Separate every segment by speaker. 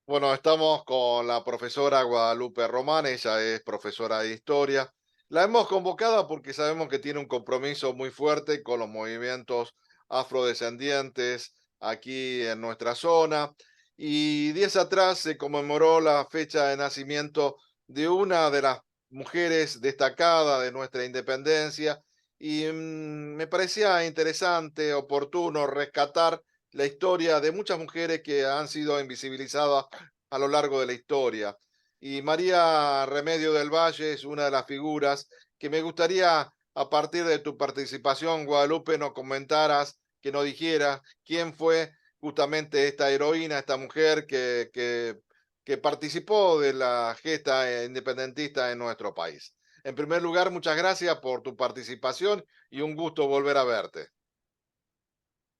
Speaker 1: Bueno, estamos con la profesora Guadalupe Román, ella es profesora de historia. La hemos convocado porque sabemos que tiene un compromiso muy fuerte con los movimientos afrodescendientes aquí en nuestra zona. Y días atrás se conmemoró la fecha de nacimiento de una de las mujeres destacadas de nuestra independencia. Y me parecía interesante, oportuno rescatar la historia de muchas mujeres que han sido invisibilizadas a lo largo de la historia. Y María Remedio del Valle es una de las figuras que me gustaría, a partir de tu participación, Guadalupe, nos comentaras, que nos dijeras quién fue justamente esta heroína, esta mujer que participó de la gesta independentista en nuestro país. En primer lugar, muchas gracias por tu participación y un gusto volver a verte.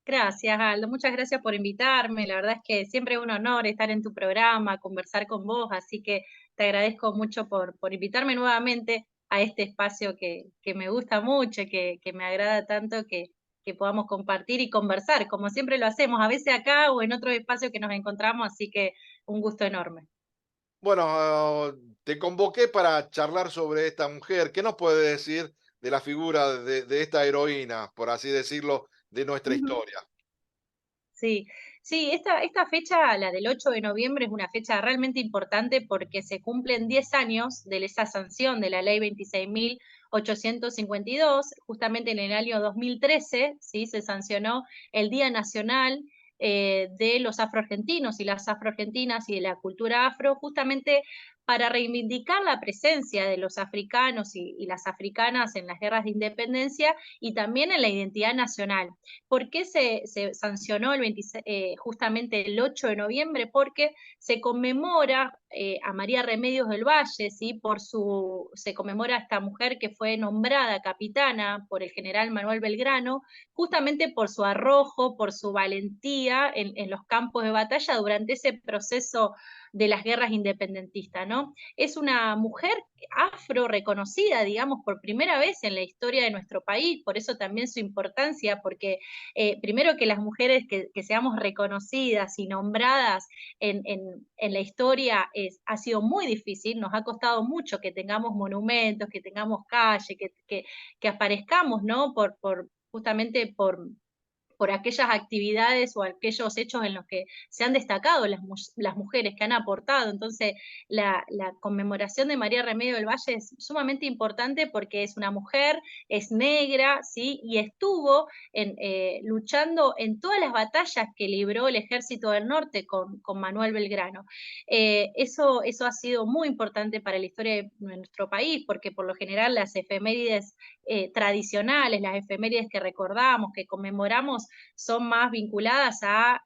Speaker 2: Gracias, Aldo. Muchas gracias por invitarme. La verdad es que siempre es un honor estar en tu programa, conversar con vos, así que te agradezco mucho por invitarme nuevamente a este espacio que me gusta mucho, que me agrada tanto que podamos compartir y conversar, como siempre lo hacemos, a veces acá o en otro espacio que nos encontramos, así que un gusto enorme.
Speaker 1: Bueno, te convoqué para charlar sobre esta mujer. ¿Qué nos puede decir de la figura de esta heroína, por así decirlo, de nuestra
Speaker 2: Ujú.
Speaker 1: historia?
Speaker 2: Sí, sí, esta fecha, la del 8 de noviembre, es una fecha realmente importante porque se cumplen 10 años de esa sanción de la ley 26.852, justamente en el año 2013, ¿sí? Se sancionó el Día Nacional de los afroargentinos y las afroargentinas y de la cultura afro, justamente para reivindicar la presencia de los africanos y las africanas en las guerras de independencia y también en la identidad nacional. ¿Por qué se sancionó justamente el 8 de noviembre? Porque se conmemora a María Remedios del Valle, ¿sí? Se conmemora a esta mujer que fue nombrada capitana por el general Manuel Belgrano, justamente por su arrojo, por su valentía en los campos de batalla durante ese proceso de las guerras independentistas, ¿no? Es una mujer afro reconocida, digamos, por primera vez en la historia de nuestro país, por eso también su importancia, porque primero que las mujeres que seamos reconocidas y nombradas en la historia ha sido muy difícil, nos ha costado mucho que tengamos monumentos, que tengamos calles, que aparezcamos, ¿no? Justamente por aquellas actividades o aquellos hechos en los que se han destacado las mujeres que han aportado. Entonces, la conmemoración de María Remedio del Valle es sumamente importante porque es una mujer, es negra, ¿sí? Y estuvo luchando en todas las batallas que libró el Ejército del Norte con Manuel Belgrano. Eso ha sido muy importante para la historia de nuestro país, porque por lo general las efemérides tradicionales, las efemérides que recordamos, que conmemoramos, son más vinculadas a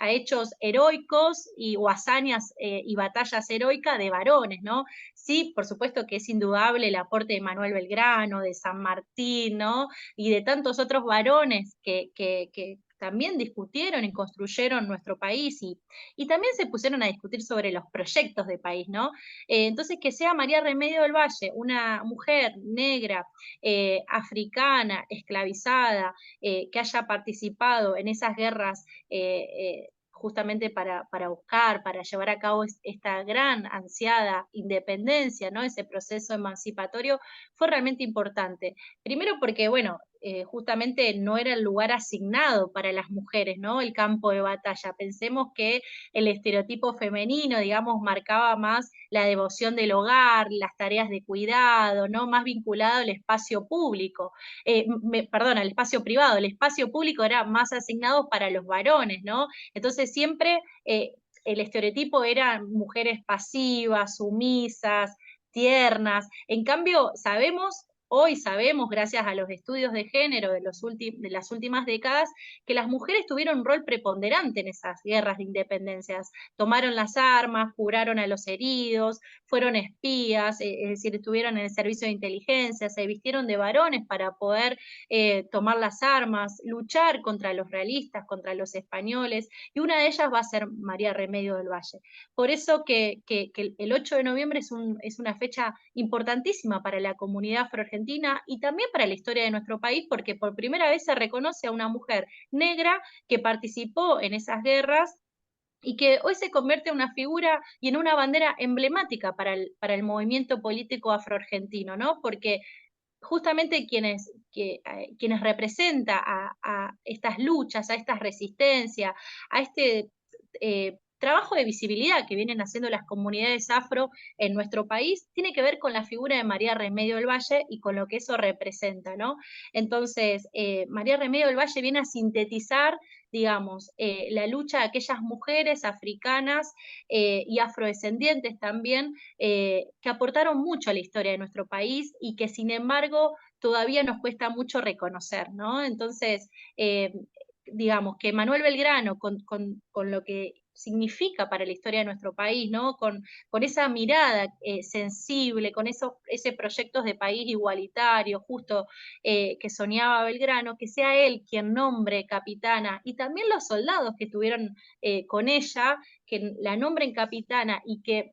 Speaker 2: hechos heroicos o hazañas y batallas heroicas de varones, ¿no? Sí, por supuesto que es indudable el aporte de Manuel Belgrano, de San Martín, ¿no? Y de tantos otros varones que también discutieron y construyeron nuestro país y también se pusieron a discutir sobre los proyectos de país, ¿no? Entonces, que sea María Remedio del Valle, una mujer negra, africana, esclavizada, que haya participado en esas guerras justamente para buscar, para llevar a cabo esta gran ansiada independencia, ¿no? Ese proceso emancipatorio fue realmente importante. Primero porque, bueno, justamente no era el lugar asignado para las mujeres, ¿no? El campo de batalla. Pensemos que el estereotipo femenino, digamos, marcaba más la devoción del hogar, las tareas de cuidado, ¿no? Más vinculado al espacio público, perdón, al espacio privado, el espacio público era más asignado para los varones, ¿no? Entonces siempre el estereotipo eran mujeres pasivas, sumisas, tiernas. En cambio, hoy sabemos, gracias a los estudios de género de las últimas décadas, que las mujeres tuvieron un rol preponderante en esas guerras de independencias. Tomaron las armas, curaron a los heridos, fueron espías, es decir, estuvieron en el servicio de inteligencia, se vistieron de varones para poder tomar las armas, luchar contra los realistas, contra los españoles, y una de ellas va a ser María Remedio del Valle. Por eso que el 8 de noviembre es una fecha importantísima para la comunidad afroargentina y también para la historia de nuestro país, porque por primera vez se reconoce a una mujer negra que participó en esas guerras y que hoy se convierte en una figura y en una bandera emblemática para el movimiento político afroargentino, ¿no? Porque justamente quienes representa a estas luchas, a estas resistencias, a este trabajo de visibilidad que vienen haciendo las comunidades afro en nuestro país, tiene que ver con la figura de María Remedio del Valle y con lo que eso representa, ¿no? Entonces, María Remedio del Valle viene a sintetizar, digamos, la lucha de aquellas mujeres africanas y afrodescendientes también, que aportaron mucho a la historia de nuestro país y que sin embargo todavía nos cuesta mucho reconocer, ¿no? Entonces, digamos que Manuel Belgrano, con lo que significa para la historia de nuestro país, ¿no? Con esa mirada sensible, con ese proyectos de país igualitario, justo que soñaba Belgrano, que sea él quien nombre capitana, y también los soldados que estuvieron con ella, que la nombren capitana y que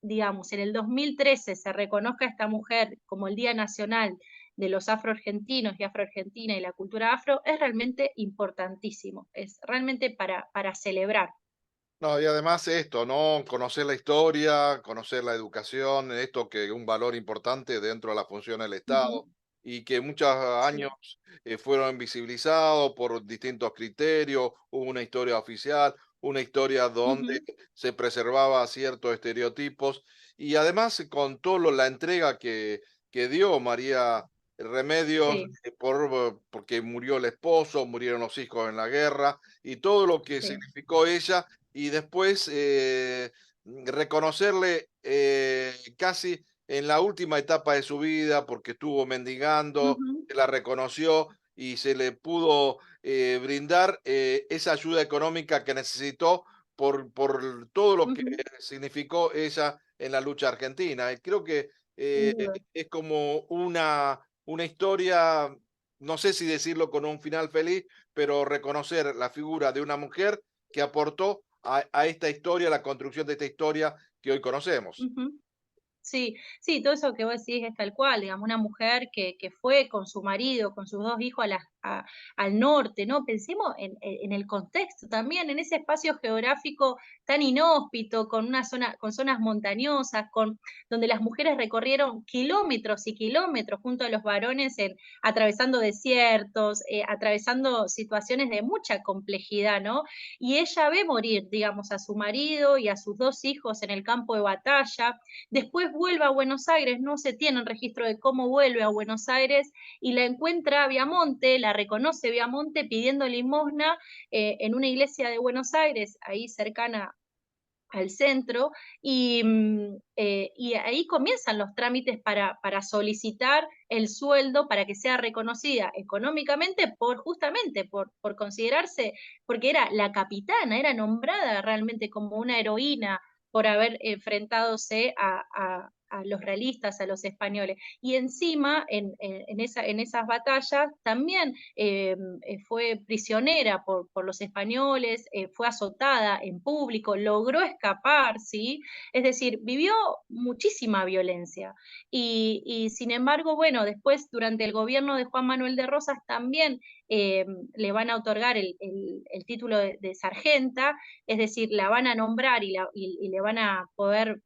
Speaker 2: digamos, en el 2013 se reconozca a esta mujer como el Día Nacional de los Afroargentinos y Afroargentina y la cultura afro, es realmente importantísimo, es realmente para celebrar.
Speaker 1: No, y además esto, ¿no? Conocer la historia, conocer la educación, esto que es un valor importante dentro de la función del
Speaker 2: Ujú,
Speaker 1: Estado y que muchos años
Speaker 2: sí,
Speaker 1: fueron invisibilizados por distintos criterios, hubo una historia oficial, una historia donde
Speaker 2: ujú,
Speaker 1: se preservaba ciertos estereotipos y además con toda la entrega que dio María Remedios
Speaker 2: sí,
Speaker 1: porque murió el esposo, murieron los hijos en la guerra y todo lo que
Speaker 2: sí,
Speaker 1: significó ella y después reconocerle casi en la última etapa de su vida, porque estuvo mendigando,
Speaker 2: ujú,
Speaker 1: se la reconoció y se le pudo brindar esa ayuda económica que necesitó por todo lo que
Speaker 2: ujú,
Speaker 1: significó ella en la lucha argentina. Y creo que
Speaker 2: sin
Speaker 1: eh,
Speaker 2: duda.
Speaker 1: es como una historia, no sé si decirlo con un final feliz, pero reconocer la figura de una mujer que aportó a esta historia, la construcción de esta historia que hoy conocemos.
Speaker 2: Ujú. Sí, sí, todo eso que vos decís es tal cual, digamos, una mujer que fue con su marido, con sus 2 hijos al norte, ¿no? Pensemos en el contexto también, en ese espacio geográfico tan inhóspito, con una zona, con zonas montañosas, donde las mujeres recorrieron kilómetros y kilómetros junto a los varones atravesando desiertos, atravesando situaciones de mucha complejidad, ¿no? Y ella ve morir, digamos, a su marido y a sus 2 hijos en el campo de batalla. Después vuelve a Buenos Aires, no se tiene un registro de cómo vuelve a Buenos Aires y la encuentra Viamonte, la reconoce Viamonte pidiendo limosna en una iglesia de Buenos Aires, ahí cercana al centro, y ahí comienzan los trámites para solicitar el sueldo para que sea reconocida económicamente por justamente por considerarse, porque era la capitana, era nombrada realmente como una heroína por haber enfrentadose a los realistas, a los españoles. Y encima, en esas batallas, también fue prisionera por los españoles, fue azotada en público, logró escapar, ¿sí? Es decir, vivió muchísima violencia. Y sin embargo, bueno, después durante el gobierno de Juan Manuel de Rosas también eh, le van a otorgar el título de sargenta, es decir, la van a nombrar y le van a poder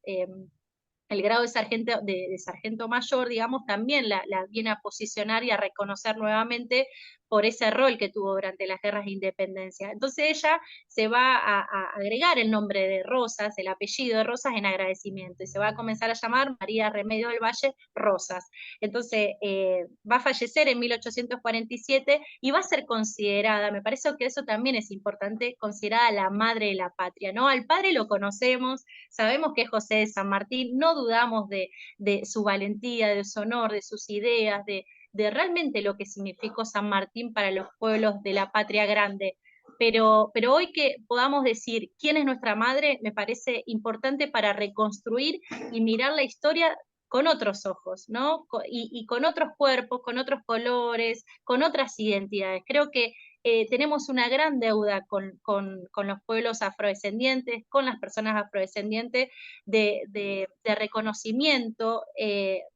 Speaker 2: el grado de sargento mayor, digamos, también la viene a posicionar y a reconocer nuevamente por ese rol que tuvo durante las guerras de independencia. Entonces ella se va a agregar el nombre de Rosas, el apellido de Rosas en agradecimiento, y se va a comenzar a llamar María Remedio del Valle Rosas. Entonces va a fallecer en 1847 y va a ser considerada, me parece que eso también es importante, considerada la madre de la patria, ¿no? Al padre lo conocemos, sabemos que es José de San Martín, no dudamos de su valentía, de su honor, de sus ideas, de realmente lo que significó San Martín para los pueblos de la patria grande. Pero hoy que podamos decir quién es nuestra madre, me parece importante para reconstruir y mirar la historia con otros ojos, ¿no? Y con otros cuerpos, con otros colores, con otras identidades. Creo que tenemos una gran deuda con los pueblos afrodescendientes, con las personas afrodescendientes, de reconocimiento,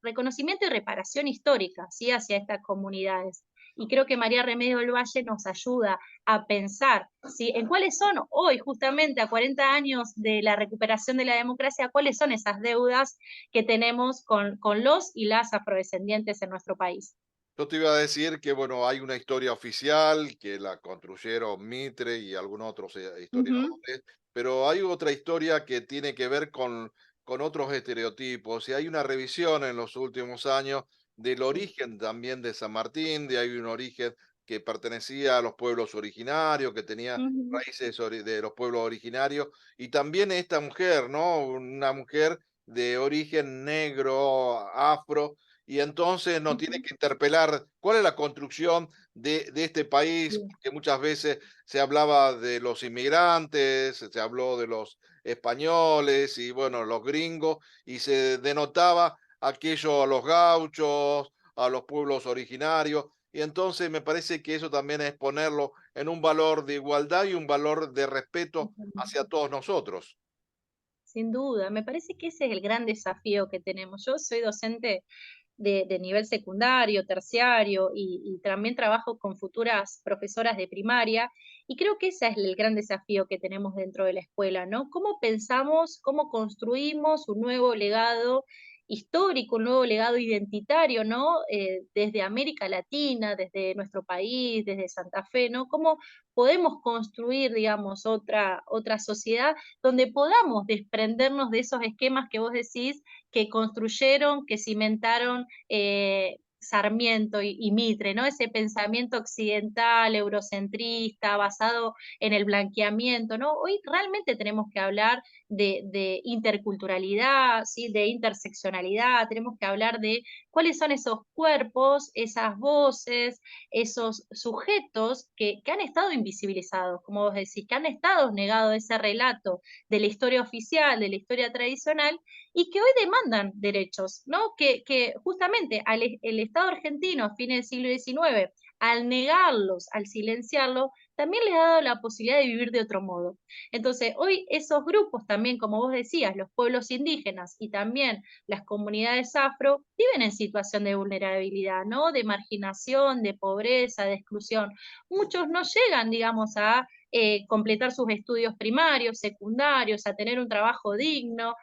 Speaker 2: reconocimiento y reparación histórica, ¿sí? Hacia estas comunidades. Y creo que María Remedio del Valle nos ayuda a pensar, ¿sí?, en cuáles son hoy, justamente a 40 años de la recuperación de la democracia, cuáles son esas deudas que tenemos con los y las afrodescendientes en nuestro país.
Speaker 1: Yo te iba a decir que, bueno, hay una historia oficial que la construyeron Mitre y algunos otros
Speaker 2: Ujú,
Speaker 1: historiadores, pero hay otra historia que tiene que ver con otros estereotipos y hay una revisión en los últimos años del
Speaker 2: sí.
Speaker 1: origen también de San Martín, de hay un origen que pertenecía a los pueblos originarios, que tenía
Speaker 2: Ujú,
Speaker 1: raíces de los pueblos originarios, y también esta mujer, ¿no? Una mujer de origen negro, afro, y entonces nos tiene
Speaker 2: ujú,
Speaker 1: que interpelar cuál es la construcción de este país,
Speaker 2: sí,
Speaker 1: porque muchas veces se hablaba de los inmigrantes, se habló de los españoles y bueno, los gringos, y se denotaba aquello a los gauchos, a los pueblos originarios, y entonces me parece que eso también es ponerlo en un valor de igualdad y un valor de respeto hacia
Speaker 2: totalmente.
Speaker 1: todos nosotros.
Speaker 2: Sin duda, me parece que ese es el gran desafío que tenemos. Yo soy docente de nivel secundario, terciario, y también trabajo con futuras profesoras de primaria, y creo que ese es el gran desafío que tenemos dentro de la escuela, ¿no? ¿Cómo pensamos, cómo construimos un nuevo legado histórico, un nuevo legado identitario, ¿no? Desde América Latina, desde nuestro país, desde Santa Fe, ¿no? ¿Cómo podemos construir, digamos, otra sociedad donde podamos desprendernos de esos esquemas que vos decís que construyeron, que cimentaron Sarmiento y Mitre, ¿no? Ese pensamiento occidental, eurocentrista, basado en el blanqueamiento, ¿no? Hoy realmente tenemos que hablar de interculturalidad, ¿sí? De interseccionalidad, tenemos que hablar de cuáles son esos cuerpos, esas voces, esos sujetos que han estado invisibilizados, como vos decís, que han estado negados ese relato de la historia oficial, de la historia tradicional, y que hoy demandan derechos, ¿no? Que justamente el Estado argentino a fines del siglo XIX, al negarlos, al silenciarlos, también les ha dado la posibilidad de vivir de otro modo. Entonces, hoy esos grupos también, como vos decías, los pueblos indígenas y también las comunidades afro, viven en situación de vulnerabilidad, ¿no? De marginación, de pobreza, de exclusión. Muchos no llegan, digamos, a completar sus estudios primarios, secundarios, a tener un trabajo digno,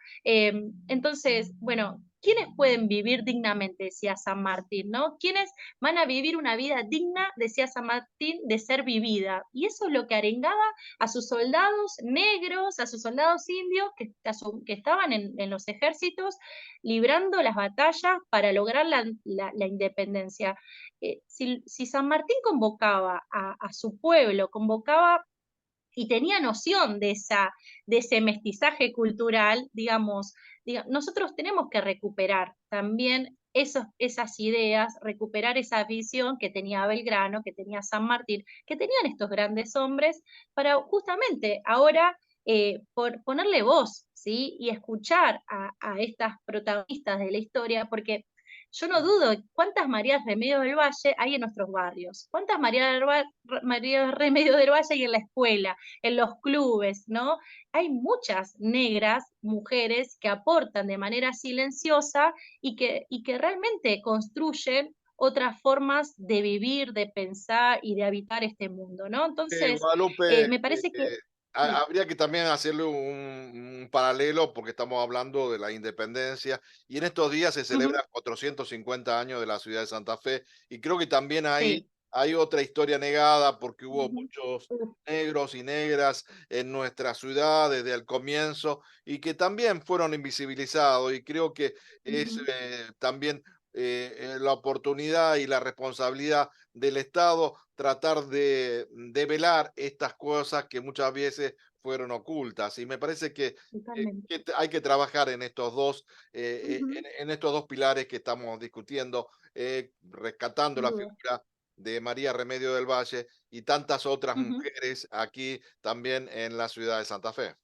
Speaker 2: entonces, bueno, ¿quiénes pueden vivir dignamente? Decía San Martín, ¿no? ¿Quiénes van a vivir una vida digna, decía San Martín, de ser vivida? Y eso es lo que arengaba a sus soldados negros, a sus soldados indios que estaban en los ejércitos librando las batallas para lograr la independencia. Si San Martín convocaba a su pueblo, convocaba y tenía noción de ese mestizaje cultural, digamos, nosotros tenemos que recuperar también esas ideas, recuperar esa visión que tenía Belgrano, que tenía San Martín, que tenían estos grandes hombres, para justamente ahora por ponerle voz, ¿sí? Y escuchar a estas protagonistas de la historia, porque yo no dudo cuántas Marías Remedios del Valle hay en nuestros barrios, cuántas Marías Remedios del Valle hay en la escuela, en los clubes, ¿no? Hay muchas negras mujeres que aportan de manera silenciosa y que realmente construyen otras formas de vivir, de pensar y de habitar este mundo, ¿no? Entonces,
Speaker 1: Guadalupe,
Speaker 2: me parece que sí.
Speaker 1: habría que también hacerle un paralelo porque estamos hablando de la independencia y en estos días se
Speaker 2: Ujú,
Speaker 1: celebran 450 años de la ciudad de Santa Fe y creo que también
Speaker 2: sí.
Speaker 1: hay otra historia negada porque hubo
Speaker 2: Ujú,
Speaker 1: muchos
Speaker 2: uf,
Speaker 1: negros y negras en nuestra ciudad desde el comienzo y que también fueron invisibilizados y creo que es
Speaker 2: ujú,
Speaker 1: también la oportunidad y la responsabilidad del Estado tratar de velar estas cosas que muchas veces fueron ocultas. Y me parece
Speaker 2: totalmente.
Speaker 1: hay que trabajar en estos dos,
Speaker 2: Ujú,
Speaker 1: en estos dos pilares que estamos discutiendo, rescatando
Speaker 2: sin
Speaker 1: la
Speaker 2: duda.
Speaker 1: figura de María Remedio del Valle y tantas otras
Speaker 2: Ujú.
Speaker 1: mujeres aquí también en la ciudad de Santa Fe.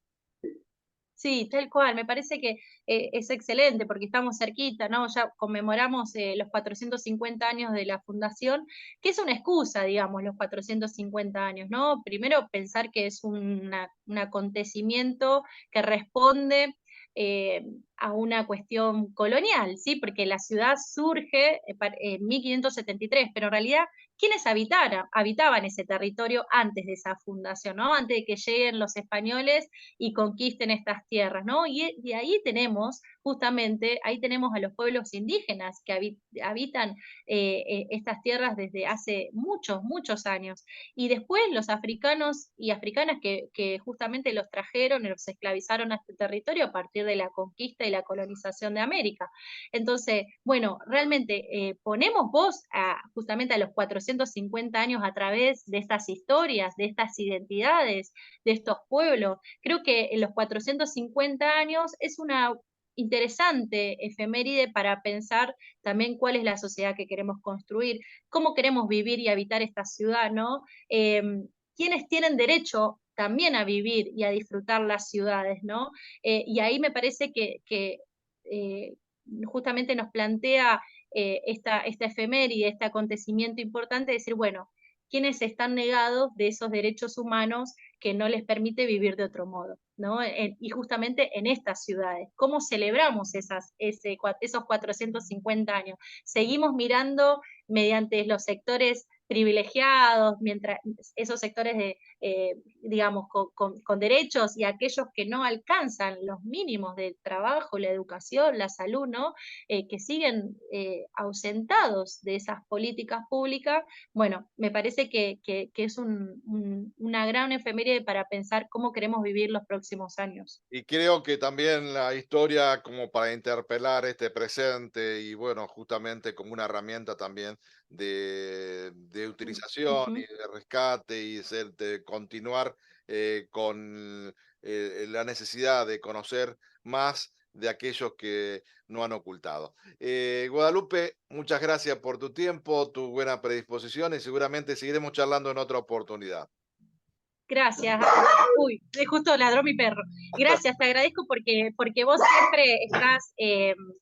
Speaker 2: Sí, tal cual. Me parece que es excelente porque estamos cerquita, ¿no? Ya conmemoramos los 450 años de la fundación, que es una excusa, digamos, los 450 años, ¿no? Primero, pensar que es un acontecimiento que responde eh, a una cuestión colonial, ¿sí? Porque la ciudad surge en 1573, pero en realidad, quiénes habitaban ese territorio antes de esa fundación, ¿no? Antes de que lleguen los españoles y conquisten estas tierras, ¿no? Y ahí tenemos, justamente, ahí tenemos a los pueblos indígenas que habitan estas tierras desde hace muchos, muchos años. Y después los africanos y africanas que justamente los trajeron y los esclavizaron a este territorio a partir de la conquista y la colonización de América. Entonces, bueno, realmente ponemos voz justamente a los 450 años a través de estas historias, de estas identidades, de estos pueblos. Creo que en los 450 años es una interesante efeméride para pensar también cuál es la sociedad que queremos construir, cómo queremos vivir y habitar esta ciudad, ¿no? ¿Quiénes tienen derecho también a vivir y a disfrutar las ciudades, ¿no? Y ahí me parece que justamente nos plantea esta efeméride, este acontecimiento importante, decir, bueno, ¿quiénes están negados de esos derechos humanos que no les permite vivir de otro modo? ¿No? Y justamente en estas ciudades. ¿Cómo celebramos esos 450 años? Seguimos mirando mediante los sectores privilegiados, mientras esos sectores digamos, con derechos y aquellos que no alcanzan los mínimos del trabajo, la educación, la salud, ¿no? Que siguen ausentados de esas políticas públicas, bueno, me parece que es una gran efeméride para pensar cómo queremos vivir los próximos años.
Speaker 1: Y creo que también la historia como para interpelar este presente y bueno, justamente como una herramienta también de utilización y
Speaker 2: Ujú.
Speaker 1: de rescate y de continuar con la necesidad de conocer más de aquellos que no han ocultado. Guadalupe, muchas gracias por tu tiempo, tu buena predisposición y seguramente seguiremos charlando en otra oportunidad.
Speaker 2: Gracias. Uy, justo ladró mi perro. Gracias, te agradezco porque vos siempre estás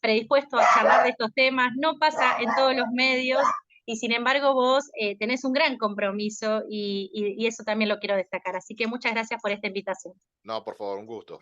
Speaker 2: predispuesto a charlar de estos temas. No pasa en todos los medios y sin embargo vos tenés un gran compromiso y eso también lo quiero destacar. Así que muchas gracias por esta invitación.
Speaker 1: No, por favor, un gusto.